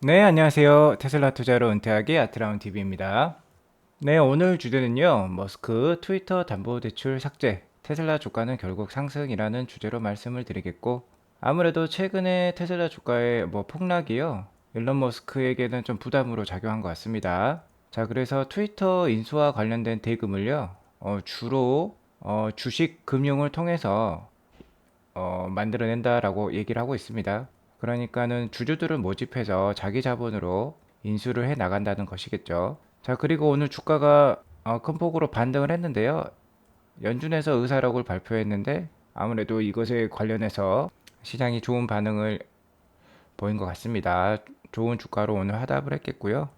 네, 안녕하세요. 테슬라 투자로 은퇴하기 아트라운 TV입니다. 네, 오늘 주제는요. 머스크 트위터 담보대출 삭제, 테슬라 주가는 결국 상승이라는 주제로 말씀을 드리겠고, 아무래도 최근에 테슬라 주가의 폭락이요. 일론 머스크에게는 좀 부담으로 작용한 것 같습니다. 자, 그래서 트위터 인수와 관련된 대금을요. 주로 주식 금융을 통해서 만들어낸다라고 얘기를 하고 있습니다. 그러니까는 주주들을 모집해서 자기 자본으로 인수를 해 나간다는 것이겠죠. 자, 그리고 오늘 주가가 큰 폭으로 반등을 했는데요. 연준에서 의사록을 발표했는데 아무래도 이것에 관련해서 시장이 좋은 반응을 보인 것 같습니다. 좋은 주가로 오늘 하답을 했겠고요.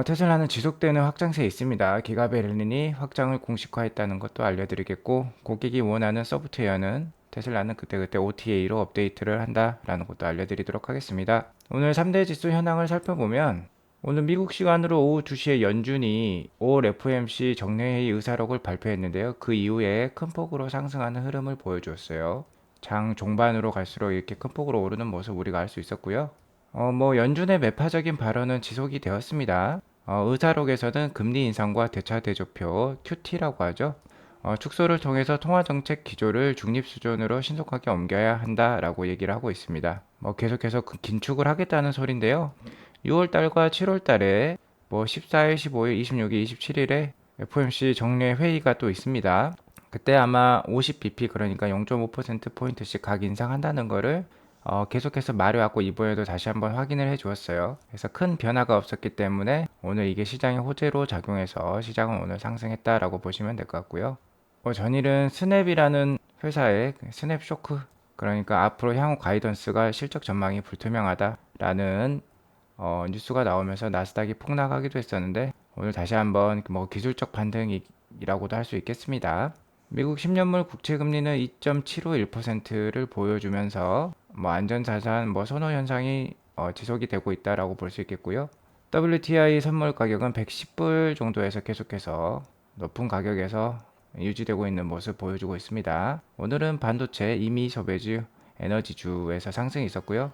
테슬라는 지속되는 확장세에 있습니다. 기가 베를린이 확장을 공식화했다는 것도 알려드리겠고, 고객이 원하는 소프트웨어는 테슬라는 그때그때 OTA로 업데이트를 한다라는 것도 알려드리도록 하겠습니다. 오늘 3대 지수 현황을 살펴보면 오늘 미국 시간으로 오후 2시에 연준이 5월 FOMC 정례회의 의사록을 발표했는데요. 그 이후에 큰 폭으로 상승하는 흐름을 보여주었어요. 장 종반으로 갈수록 이렇게 큰 폭으로 오르는 모습 우리가 알 수 있었고요. 연준의 매파적인 발언은 지속이 되었습니다. 의사록에서는 금리 인상과 대차 대조표 QT라고 하죠. 축소를 통해서 통화정책 기조를 중립 수준으로 신속하게 옮겨야 한다라고 얘기를 하고 있습니다. 계속해서 긴축을 하겠다는 소린데요. 6월 달과 7월 달에 14일, 15일, 26일, 27일에 FOMC 정례 회의가 또 있습니다. 그때 아마 50bp 그러니까 0.5%포인트씩 각 인상한다는 거를 계속해서 말해왔고 이번에도 다시 한번 확인을 해주었어요. 그래서 큰 변화가 없었기 때문에 오늘 이게 시장의 호재로 작용해서 시장은 오늘 상승했다라고 보시면 될 것 같고요. 전일은 스냅이라는 회사의 스냅 쇼크 그러니까 앞으로 향후 가이던스가 실적 전망이 불투명하다라는 뉴스가 나오면서 나스닥이 폭락하기도 했었는데 오늘 다시 한번 기술적 반등이라고도 할 수 있겠습니다. 미국 10년물 국채 금리는 2.751%를 보여주면서 안전자산 선호 현상이 지속이 되고 있다라고 볼 수 있겠고요. WTI 선물 가격은 110불 정도에서 계속해서 높은 가격에서 유지되고 있는 모습 보여주고 있습니다. 오늘은 반도체, 이미 소배주, 에너지주에서 상승이 있었고요.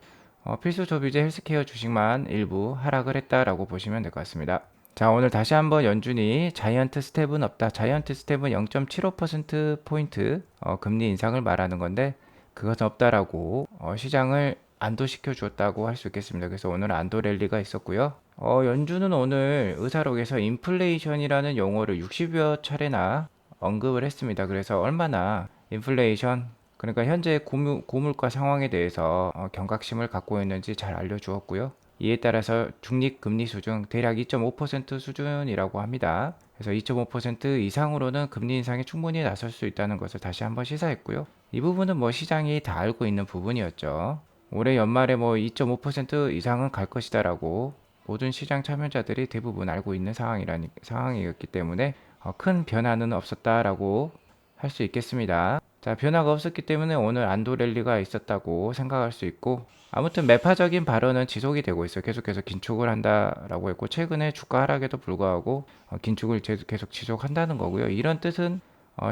필수 소비재 헬스케어 주식만 일부 하락을 했다라고 보시면 될 것 같습니다. 자, 오늘 다시 한번 연준이 자이언트 스텝은 없다. 자이언트 스텝은 0.75%포인트 금리 인상을 말하는 건데 그것은 없다라고 시장을 안도시켜 주었다고 할 수 있겠습니다. 그래서 오늘 안도 랠리가 있었고요. 연준은 오늘 의사록에서 인플레이션이라는 용어를 60여 차례나 언급을 했습니다. 그래서 얼마나 인플레이션 그러니까 현재 고물가 상황에 대해서 경각심을 갖고 있는지 잘 알려주었고요. 이에 따라서 중립 금리 수준 대략 2.5% 수준이라고 합니다. 그래서 2.5% 이상으로는 금리 인상에 충분히 나설 수 있다는 것을 다시 한번 시사했고요. 이 부분은 시장이 다 알고 있는 부분이었죠. 올해 연말에 2.5% 이상은 갈 것이다라고 모든 시장 참여자들이 대부분 알고 있는 상황이었기 때문에 큰 변화는 없었다라고 할 수 있겠습니다. 자, 변화가 없었기 때문에 오늘 안도 랠리가 있었다고 생각할 수 있고 아무튼 매파적인 발언은 지속이 되고 있어요. 계속해서 긴축을 한다라고 했고 최근에 주가 하락에도 불구하고 긴축을 계속 지속한다는 거고요. 이런 뜻은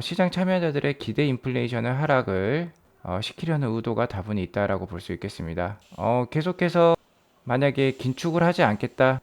시장 참여자들의 기대 인플레이션을 하락을 시키려는 의도가 다분히 있다라고 볼 수 있겠습니다. 계속해서 만약에 긴축을 하지 않겠다,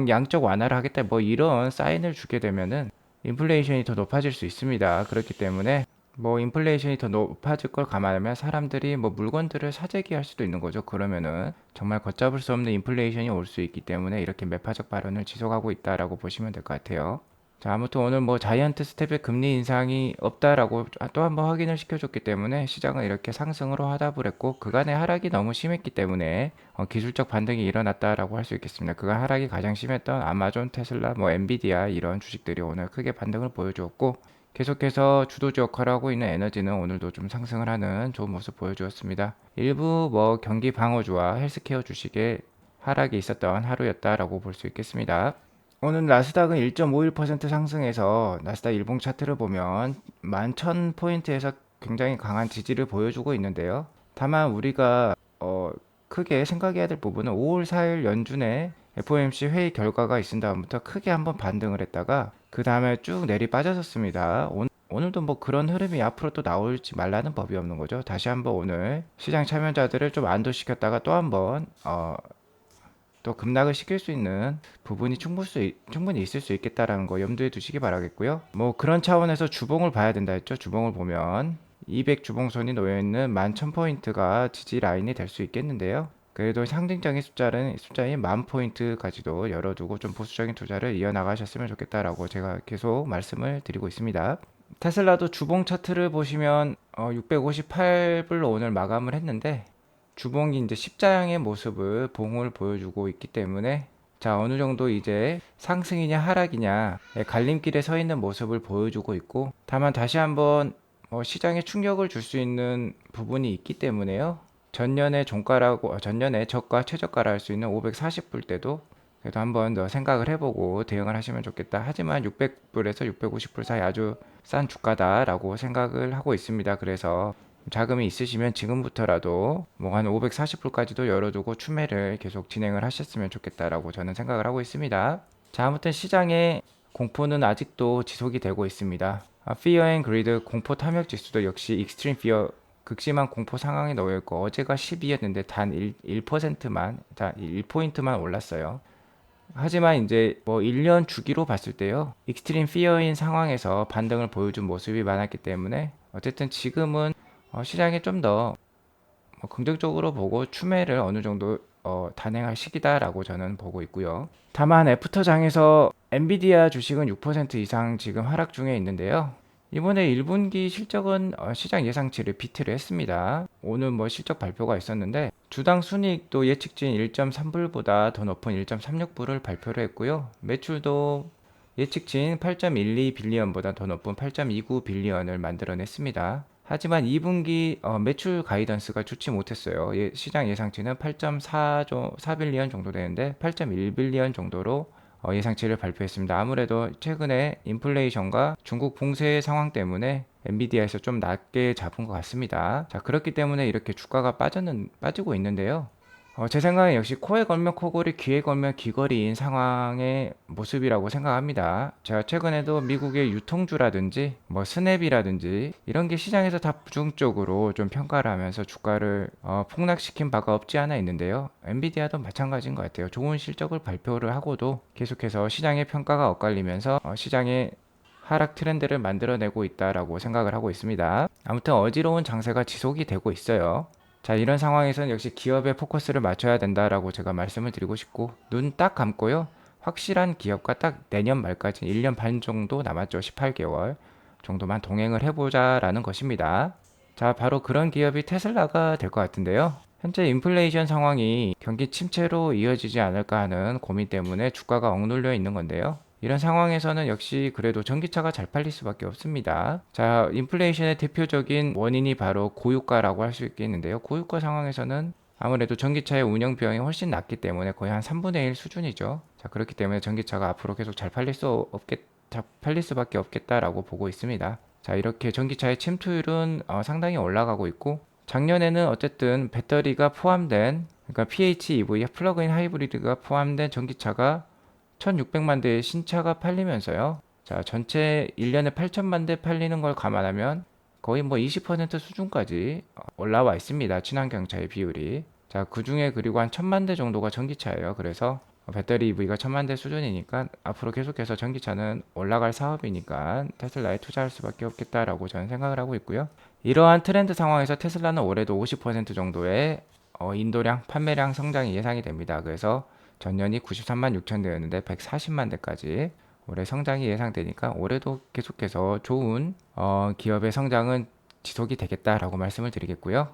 양적 완화를 하겠다, 이런 사인을 주게 되면은 인플레이션이 더 높아질 수 있습니다. 그렇기 때문에 인플레이션이 더 높아질 걸 감안하면 사람들이 물건들을 사재기할 수도 있는 거죠. 그러면은 정말 걷잡을 수 없는 인플레이션이 올 수 있기 때문에 이렇게 매파적 발언을 지속하고 있다라고 보시면 될 것 같아요. 자, 아무튼 오늘 자이언트 스텝의 금리 인상이 없다라고 또 한번 확인을 시켜줬기 때문에 시장은 이렇게 상승으로 하답을 했고 그간의 하락이 너무 심했기 때문에 기술적 반등이 일어났다라고 할 수 있겠습니다. 그간 하락이 가장 심했던 아마존, 테슬라, 엔비디아 이런 주식들이 오늘 크게 반등을 보여주었고 계속해서 주도주 역할을 하고 있는 에너지는 오늘도 좀 상승을 하는 좋은 모습 보여주었습니다. 일부 경기 방어주와 헬스케어 주식의 하락이 있었던 하루였다라고 볼 수 있겠습니다. 오늘 나스닥은 1.51% 상승해서 나스닥 일봉 차트를 보면 11,000포인트에서 굉장히 강한 지지를 보여주고 있는데요. 다만 우리가 크게 생각해야 될 부분은 5월 4일 연준의 FOMC 회의 결과가 있은 다음부터 크게 한번 반등을 했다가 그 다음에 쭉 내리 빠졌었습니다. 오늘도 그런 흐름이 앞으로 또 나올지 말라는 법이 없는 거죠. 다시 한번 오늘 시장 참여자들을 좀 안도시켰다가 또 한번 또 급락을 시킬 수 있는 부분이 충분히 있을 수 있겠다라는 거 염두에 두시기 바라겠고요. 뭐 그런 차원에서 주봉을 봐야 된다 했죠. 주봉을 보면 200 주봉선이 놓여있는 11,000포인트가 지지 라인이 될 수 있겠는데요. 그래도 상징적인 숫자인 10,000포인트까지도 열어두고 좀 보수적인 투자를 이어나가셨으면 좋겠다라고 제가 계속 말씀을 드리고 있습니다. 테슬라도 주봉 차트를 보시면 658불로 오늘 마감을 했는데 주봉이 이제 십자형의 모습을 봉을 보여주고 있기 때문에 자 어느 정도 이제 상승이냐 하락이냐 갈림길에 서 있는 모습을 보여주고 있고 다만 다시 한번 시장에 충격을 줄 수 있는 부분이 있기 때문에요. 전년에 저가 최저가를 할 수 있는 540불 때도 그래도 한번 더 생각을 해보고 대응을 하시면 좋겠다. 하지만 600불에서 650불 사이 아주 싼 주가다라고 생각을 하고 있습니다. 그래서 자금이 있으시면 지금부터라도 뭐 한 540불까지도 열어두고 추매를 계속 진행을 하셨으면 좋겠다라고 저는 생각을 하고 있습니다. 자, 아무튼 시장의 공포는 아직도 지속이 되고 있습니다. Fear and Greed 공포 탐욕 지수도 역시 Extreme Fear 극심한 공포 상황에 놓여 있고 어제가 12였는데 단 1%만, 자, 1포인트만 올랐어요. 하지만 이제 뭐 1년 주기로 봤을 때요. 익스트림 피어인 상황에서 반등을 보여준 모습이 많았기 때문에 어쨌든 지금은 시장에 좀 더 긍정적으로 보고 추매를 어느 정도 단행할 시기다라고 저는 보고 있고요. 다만 애프터 장에서 엔비디아 주식은 6% 이상 지금 하락 중에 있는데요. 이번에 1분기 실적은 시장 예상치를 비트를 했습니다. 오늘 뭐 실적 발표가 있었는데 주당 순이익도 예측치인 1.3불보다 더 높은 1.36불을 발표를 했고요. 매출도 예측치인 8.12 빌리언보다 더 높은 8.29 빌리언을 만들어냈습니다. 하지만 2분기 매출 가이던스가 좋지 못했어요. 시장 예상치는 8.4 빌리언 정도 되는데 8.1 빌리언 정도로 예상치를 발표했습니다. 아무래도 최근에 인플레이션과 중국 봉쇄 상황 때문에 엔비디아에서 좀 낮게 잡은 것 같습니다. 자, 그렇기 때문에 이렇게 주가가 빠지고 있는데요. 제 생각엔 역시 코에 걸면 코골이, 귀에 걸면 귀걸이인 상황의 모습이라고 생각합니다. 제가 최근에도 미국의 유통주라든지 뭐 스냅이라든지 이런 게 시장에서 다 부정적으로 좀 평가를 하면서 주가를 폭락시킨 바가 없지 않아 있는데요. 엔비디아도 마찬가지인 것 같아요. 좋은 실적을 발표를 하고도 계속해서 시장의 평가가 엇갈리면서 시장의 하락 트렌드를 만들어내고 있다라고 생각을 하고 있습니다. 아무튼 어지러운 장세가 지속이 되고 있어요. 자, 이런 상황에서는 역시 기업에 포커스를 맞춰야 된다라고 제가 말씀을 드리고 싶고 눈 딱 감고요. 확실한 기업과 딱 내년 말까지 1년 반 정도 남았죠. 18개월 정도만 동행을 해보자라는 것입니다. 자, 바로 그런 기업이 테슬라가 될 것 같은데요. 현재 인플레이션 상황이 경기 침체로 이어지지 않을까 하는 고민 때문에 주가가 억눌려 있는 건데요. 이런 상황에서는 역시 그래도 전기차가 잘 팔릴 수밖에 없습니다. 자, 인플레이션의 대표적인 원인이 바로 고유가라고 할 수 있겠는데요. 고유가 상황에서는 아무래도 전기차의 운영 비용이 훨씬 낮기 때문에 거의 한 3분의 1 수준이죠. 자, 그렇기 때문에 전기차가 앞으로 계속 잘 팔릴 수밖에 없겠다라고 보고 있습니다. 자, 이렇게 전기차의 침투율은 상당히 올라가고 있고 작년에는 어쨌든 배터리가 포함된 그러니까 PHEV 플러그인 하이브리드가 포함된 전기차가 1600만 대의 신차가 팔리면서요. 자, 전체 1년에 8000만 대 팔리는 걸 감안하면 거의 뭐 20% 수준까지 올라와 있습니다. 친환경차의 비율이. 자, 그 중에 그리고 한 1000만 대 정도가 전기차예요. 그래서 배터리 EV가 1000만 대 수준이니까 앞으로 계속해서 전기차는 올라갈 사업이니까 테슬라에 투자할 수밖에 없겠다라고 저는 생각을 하고 있고요. 이러한 트렌드 상황에서 테슬라는 올해도 50% 정도의 인도량, 판매량 성장이 예상이 됩니다. 그래서 전년이 93만 6천 대였는데 140만 대까지 올해 성장이 예상되니까 올해도 계속해서 좋은 기업의 성장은 지속이 되겠다라고 말씀을 드리겠고요.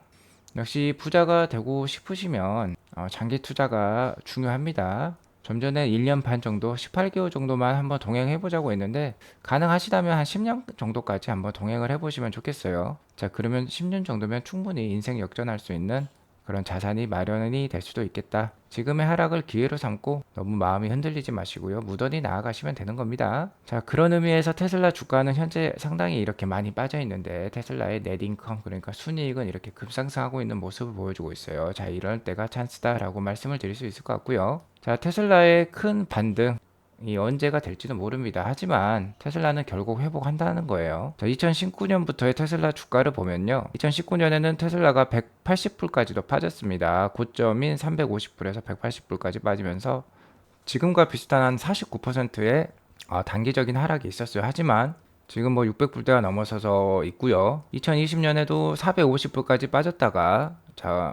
역시 부자가 되고 싶으시면 장기 투자가 중요합니다. 좀 전에 1년 반 정도, 18개월 정도만 한번 동행해 보자고 했는데 가능하시다면 한 10년 정도까지 한번 동행을 해보시면 좋겠어요. 자, 그러면 10년 정도면 충분히 인생 역전할 수 있는 그런 자산이 마련이 될 수도 있겠다. 지금의 하락을 기회로 삼고 너무 마음이 흔들리지 마시고요. 무던히 나아가시면 되는 겁니다. 자, 그런 의미에서 테슬라 주가는 현재 상당히 이렇게 많이 빠져 있는데 테슬라의 넷인컴 그러니까 순이익은 이렇게 급상승하고 있는 모습을 보여주고 있어요. 자, 이럴 때가 찬스다라고 말씀을 드릴 수 있을 것 같고요. 자, 테슬라의 큰 반등 이 언제가 될지는 모릅니다. 하지만 테슬라는 결국 회복한다는 거예요. 자, 2019년부터의 테슬라 주가를 보면요. 2019년에는 테슬라가 180불까지도 빠졌습니다. 고점인 350불에서 180불까지 빠지면서 지금과 비슷한 한 49%의 단기적인 하락이 있었어요. 하지만 지금 뭐 600불대가 넘어서서 있고요. 2020년에도 450불까지 빠졌다가 자,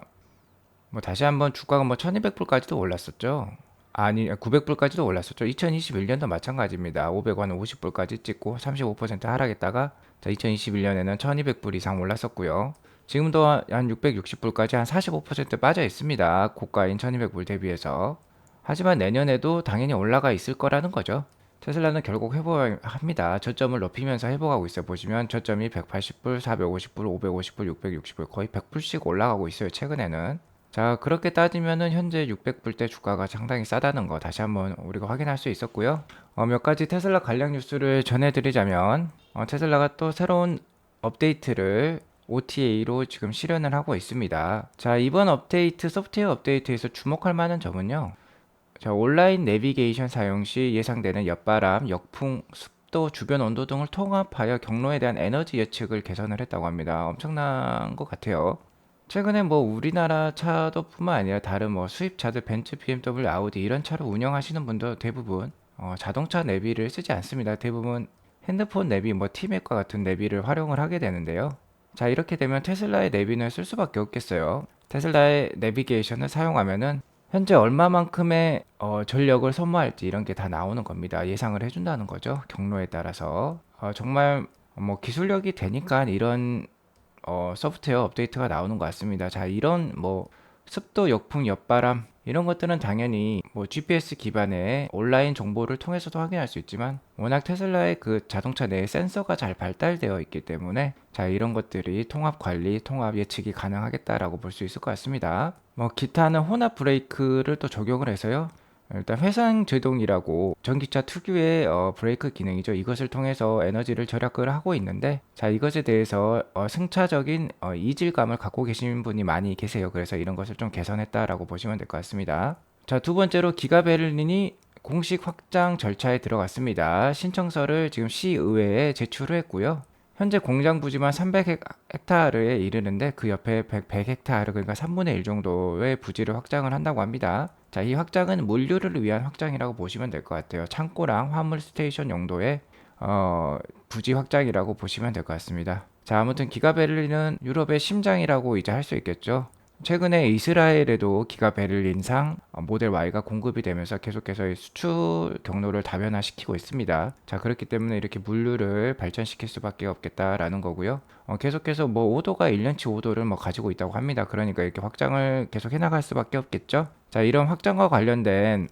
뭐 다시 한번 주가가 뭐 1200불까지도 올랐었죠. 아니 900불까지도 올랐었죠. 2021년도 마찬가지입니다. 500원 50불까지 찍고 35% 하락했다가 자, 2021년에는 1200불 이상 올랐었고요. 지금도 한 660불까지 한 45% 빠져 있습니다. 고가인 1200불 대비해서. 하지만 내년에도 당연히 올라가 있을 거라는 거죠. 테슬라는 결국 회복합니다. 저점을 높이면서 회복하고 있어요. 보시면 저점이 180불, 450불, 550불, 660불 거의 100불씩 올라가고 있어요. 최근에는. 자, 그렇게 따지면은 현재 600불대 주가가 상당히 싸다는 거 다시 한번 우리가 확인할 수 있었고요. 몇 가지 테슬라 관련 뉴스를 전해드리자면 테슬라가 또 새로운 업데이트를 OTA로 지금 실현을 하고 있습니다. 자, 이번 업데이트, 소프트웨어 업데이트에서 주목할 만한 점은요. 자, 온라인 내비게이션 사용 시 예상되는 옆바람, 역풍, 습도, 주변 온도 등을 통합하여 경로에 대한 에너지 예측을 개선을 했다고 합니다. 엄청난 것 같아요. 최근에 뭐 우리나라 차도 뿐만 아니라 다른 뭐 수입차들 벤츠, BMW, 아우디 이런 차를 운영하시는 분도 대부분 자동차 내비를 쓰지 않습니다. 대부분 핸드폰 내비, 뭐 티맵과 같은 내비를 활용을 하게 되는데요. 자, 이렇게 되면 테슬라의 내비는 쓸 수밖에 없겠어요. 테슬라의 내비게이션을 사용하면은 현재 얼마만큼의 전력을 소모할지 이런 게 다 나오는 겁니다. 예상을 해준다는 거죠. 경로에 따라서. 정말 뭐 기술력이 되니까 이런 소프트웨어 업데이트가 나오는 것 같습니다. 자, 이런 뭐 습도, 역풍, 옆바람 이런 것들은 당연히 뭐 GPS 기반의 온라인 정보를 통해서도 확인할 수 있지만 워낙 테슬라의 그 자동차 내에 센서가 잘 발달되어 있기 때문에 자, 이런 것들이 통합 관리, 통합 예측이 가능하겠다라고 볼 수 있을 것 같습니다. 뭐 기타는 혼합 브레이크를 또 적용을 해서요. 일단 회상 제동이라고 전기차 특유의 브레이크 기능이죠. 이것을 통해서 에너지를 절약을 하고 있는데 자, 이것에 대해서 승차적인 이질감을 갖고 계신 분이 많이 계세요. 그래서 이런 것을 좀 개선했다라고 보시면 될 것 같습니다. 자, 두 번째로 기가베를린이 공식 확장 절차에 들어갔습니다. 신청서를 지금 시의회에 제출을 했고요. 현재 공장 부지만 300헥타르에 이르는데 그 옆에 100헥타르 그러니까 3분의 1 정도의 부지를 확장을 한다고 합니다. 자, 이 확장은 물류를 위한 확장이라고 보시면 될 것 같아요. 창고랑 화물 스테이션 용도의 부지 확장이라고 보시면 될 것 같습니다. 자, 아무튼 기가베를린은 유럽의 심장이라고 이제 할 수 있겠죠. 최근에 이스라엘에도 기가베를린상 모델 Y가 공급이 되면서 계속해서 이 수출 경로를 다변화시키고 있습니다. 자, 그렇기 때문에 이렇게 물류를 발전시킬 수밖에 없겠다라는 거고요. 계속해서 뭐 오도가 1년치 오도를 뭐 가지고 있다고 합니다. 그러니까 이렇게 확장을 계속 해나갈 수밖에 없겠죠. 자, 이런 확장과 관련된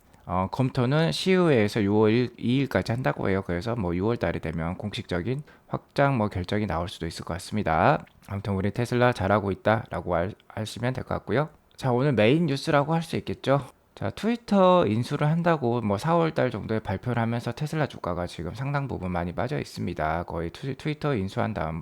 검토는 시의회에서 6월 2일까지 한다고 해요. 그래서 뭐 6월 달이 되면 공식적인 확장 뭐 결정이 나올 수도 있을 것 같습니다. 아무튼 우리 테슬라 잘하고 있다라고 하시면 될 것 같고요. 자, 오늘 메인 뉴스라고 할 수 있겠죠. 자, 트위터 인수를 한다고 뭐 4월 달 정도에 발표를 하면서 테슬라 주가가 지금 상당 부분 많이 빠져 있습니다. 거의 트위터 인수한 다음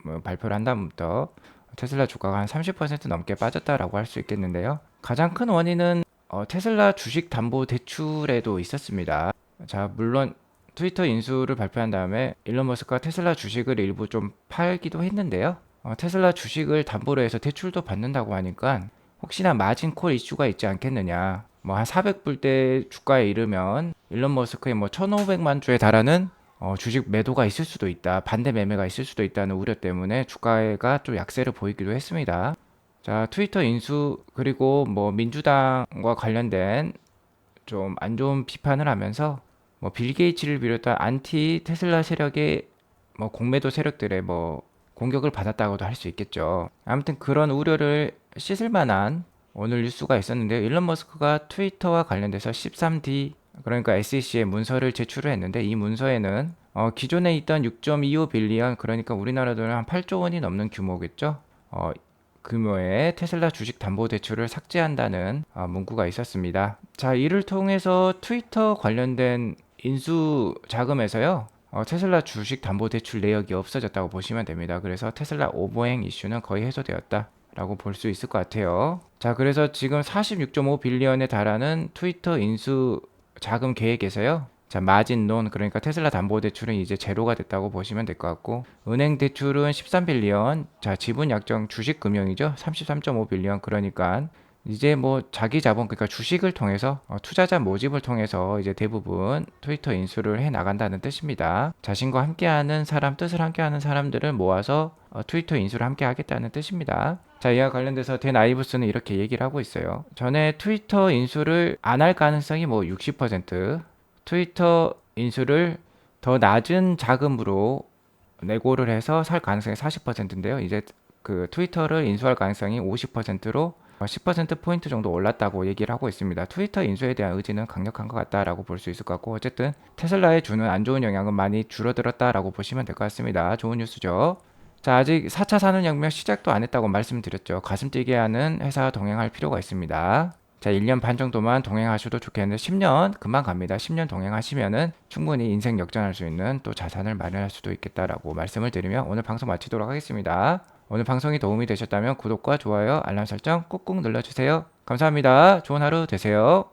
뭐 발표를 한 다음부터 테슬라 주가가 한 30% 넘게 빠졌다라고 할 수 있겠는데요. 가장 큰 원인은 테슬라 주식 담보 대출에도 있었습니다. 자, 물론 트위터 인수를 발표한 다음에 일론 머스크가 테슬라 주식을 일부 좀 팔기도 했는데요. 테슬라 주식을 담보로 해서 대출도 받는다고 하니까 혹시나 마진콜 이슈가 있지 않겠느냐. 뭐 한 400불대 주가에 이르면 일론 머스크의 뭐 1,500만 주에 달하는 주식 매도가 있을 수도 있다. 반대 매매가 있을 수도 있다는 우려 때문에 주가가 좀 약세를 보이기도 했습니다. 자, 트위터 인수 그리고 뭐 민주당과 관련된 좀 안 좋은 비판을 하면서 뭐 빌 게이츠를 비롯한 안티 테슬라 세력의 뭐 공매도 세력들의 뭐 공격을 받았다고도 할 수 있겠죠. 아무튼 그런 우려를 씻을 만한 오늘 뉴스가 있었는데요. 일론 머스크가 트위터와 관련돼서 13D 그러니까 SEC에 문서를 제출을 했는데 이 문서에는 기존에 있던 6.25 빌리언 그러니까 우리나라 돈은 한 8조 원이 넘는 규모겠죠. 규모의 테슬라 주식 담보 대출을 삭제한다는 문구가 있었습니다. 자, 이를 통해서 트위터 관련된 인수 자금에서요. 테슬라 주식 담보 대출 내역이 없어졌다고 보시면 됩니다. 그래서 테슬라 오버행 이슈는 거의 해소되었다. 라고 볼 수 있을 것 같아요. 자, 그래서 지금 46.5 빌리언에 달하는 트위터 인수 자금 계획에서요. 자, 마진론, 그러니까 테슬라 담보대출은 이제 제로가 됐다고 보시면 될 것 같고, 은행 대출은 13빌리언, 자, 지분 약정 주식금융이죠. 33.5빌리언, 그러니까 이제 뭐 자기 자본, 그러니까 주식을 통해서 투자자 모집을 통해서 이제 대부분 트위터 인수를 해 나간다는 뜻입니다. 자신과 함께하는 사람, 뜻을 함께하는 사람들을 모아서 트위터 인수를 함께 하겠다는 뜻입니다. 자, 이와 관련돼서 댄 아이브스는 이렇게 얘기를 하고 있어요. 전에 트위터 인수를 안 할 가능성이 뭐 60%, 트위터 인수를 더 낮은 자금으로 내고를 해서 살 가능성이 40%인데요. 이제 그 트위터를 인수할 가능성이 50%로 10%포인트 정도 올랐다고 얘기를 하고 있습니다. 트위터 인수에 대한 의지는 강력한 것 같다라고 볼 수 있을 것 같고, 어쨌든 테슬라에 주는 안 좋은 영향은 많이 줄어들었다라고 보시면 될 것 같습니다. 좋은 뉴스죠. 자, 아직 4차 산업혁명 시작도 안 했다고 말씀드렸죠. 가슴 뛰게 하는 회사와 동행할 필요가 있습니다. 자, 1년 반 정도만 동행하셔도 좋겠는데 10년 금방 갑니다. 10년 동행하시면은 충분히 인생 역전할 수 있는 또 자산을 마련할 수도 있겠다라고 말씀을 드리며 오늘 방송 마치도록 하겠습니다. 오늘 방송이 도움이 되셨다면 구독과 좋아요, 알람 설정 꾹꾹 눌러주세요. 감사합니다. 좋은 하루 되세요.